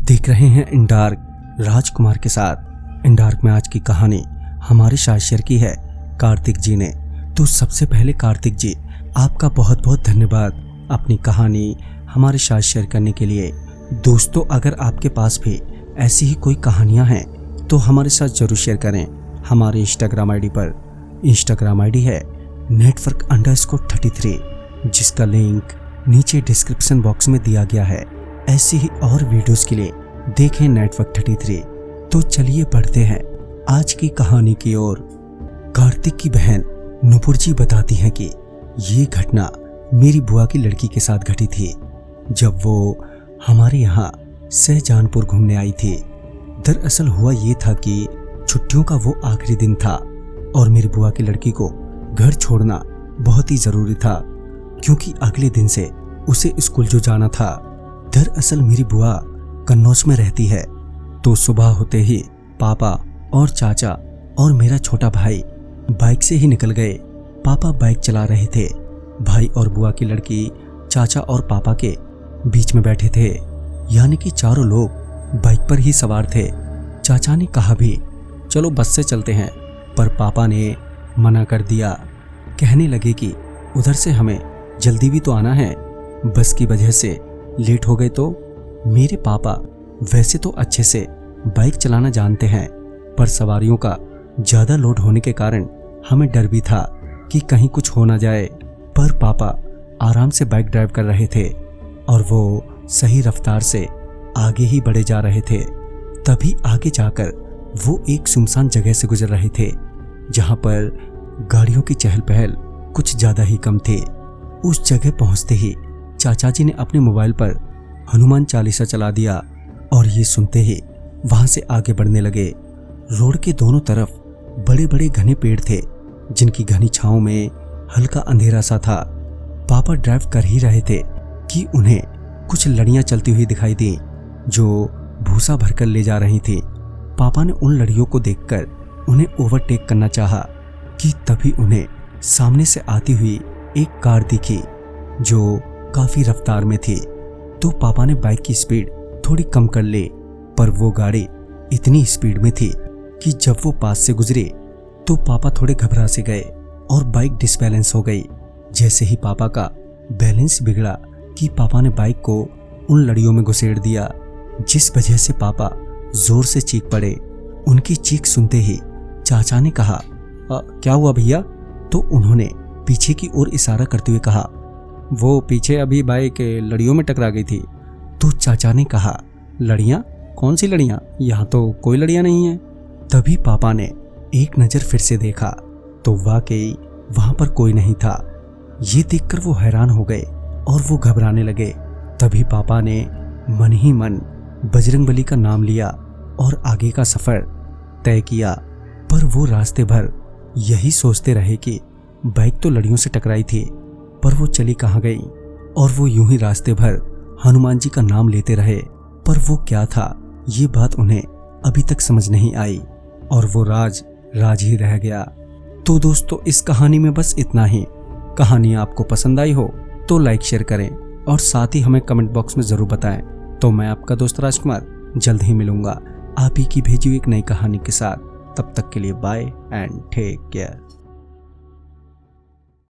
देख रहे हैं इन डार्क राजकुमार के साथ। इन डार्क में आज की कहानी हमारे साथ शेयर की है कार्तिक जी ने। तो सबसे पहले कार्तिक जी, आपका बहुत बहुत धन्यवाद अपनी कहानी हमारे साथ शेयर करने के लिए। दोस्तों, अगर आपके पास भी ऐसी ही कोई कहानियां हैं तो हमारे साथ जरूर शेयर करें। हमारे इंस्टाग्राम आईडी पर, इंस्टाग्राम आईडी है network_33, जिसका लिंक नीचे डिस्क्रिप्शन बॉक्स में दिया गया है। ऐसी ही और वीडियोस के लिए देखें network33। तो चलिए बढ़ते हैं आज की कहानी की ओर। कार्तिक की बहन नुपुर जी बताती हैं कि ये घटना मेरी बुआ की लड़की के साथ घटी थी, जब वो हमारे यहाँ सहजानपुर घूमने आई थी। दरअसल हुआ ये था कि छुट्टियों का वो आखिरी दिन था और मेरी बुआ की लड़की को घर छोड़ना बहुत ही जरूरी था, क्योंकि अगले दिन से उसे स्कूल जो जाना था। दरअसल मेरी बुआ कन्नौज में रहती है, तो सुबह होते ही पापा और चाचा और मेरा छोटा भाई बाइक से ही निकल गए। पापा बाइक चला रहे थे, भाई और बुआ की लड़की चाचा और पापा के बीच में बैठे थे, यानी कि चारों लोग बाइक पर ही सवार थे। चाचा ने कहा भी चलो बस से चलते हैं, पर पापा ने मना कर दिया। कहने लगे कि उधर से हमें जल्दी भी तो आना है, बस की वजह से लेट हो गए तो। मेरे पापा वैसे तो अच्छे से बाइक चलाना जानते हैं, पर सवारियों का ज्यादा लोड होने के कारण हमें डर भी था कि कहीं कुछ हो ना जाए। पर पापा आराम से बाइक ड्राइव कर रहे थे और वो सही रफ्तार से आगे ही बढ़े जा रहे थे। तभी आगे जाकर वो एक सुनसान जगह से गुजर रहे थे, जहां पर गाड़ियों की चहल पहल कुछ ज्यादा ही कम थी। उस जगह पहुंचते ही चाचा जी ने अपने मोबाइल पर हनुमान चालीसा चला दिया और ये सुनते ही वहां से आगे बढ़ने लगे। रोड के दोनों तरफ बड़े बड़े घने पेड़ थे, जिनकी घनी छांव में हल्का अंधेरा सा था। पापा ड्राइव कर ही रहे थे कि उन्हें कुछ लड़ियां चलती हुई दिखाई दी, जो भूसा भरकर ले जा रही थी। पापा ने उन लड़ियों को देखकर उन्हें ओवरटेक करना चाहा कि तभी उन्हें सामने से आती हुई एक कार दिखी, जो काफी रफ्तार में थी। तो पापा ने बाइक की स्पीड थोड़ी कम कर ली, पर वो गाड़ी इतनी स्पीड में थी कि जब वो पास से गुजरे तो पापा थोड़े घबरा से गए और बाइक डिसबैलेंस हो गई। जैसे ही पापा का बैलेंस बिगड़ा कि पापा ने बाइक को उन लड़ियों में घुसेड़ दिया, जिस वजह से पापा जोर से चीख पड़े। उनकी चीख सुनते ही चाचा ने कहा, क्या हुआ भैया? तो उन्होंने पीछे की ओर इशारा करते हुए कहा, वो पीछे अभी बाइक लड़ियों में टकरा गई थी। तो चाचा ने कहा, लड़ियां? कौन सी लड़ियां? यहाँ तो कोई लड़ियां नहीं है। तभी पापा ने एक नजर फिर से देखा तो वाकई वहां पर कोई नहीं था। ये देखकर वो हैरान हो गए और वो घबराने लगे। तभी पापा ने मन ही मन बजरंगबली का नाम लिया और आगे का सफर तय किया। पर वो रास्ते भर यही सोचते रहे कि बाइक तो लड़ियों से टकराई थी, पर वो चली कहाँ गई। और वो यूं ही रास्ते भर हनुमान जी का नाम लेते रहे, पर वो क्या था ये बात उन्हें अभी तक समझ नहीं आई और वो राज ही रह गया। तो दोस्तों, इस कहानी में बस इतना ही। कहानी आपको पसंद आई हो तो लाइक शेयर करें और साथ ही हमें कमेंट बॉक्स में जरूर बताएं। तो मैं आपका दोस्त राजकुमार जल्द ही मिलूंगा आप ही की भेजी हुई एक नई कहानी के साथ। तब तक के लिए बाय एंड टेक केयर।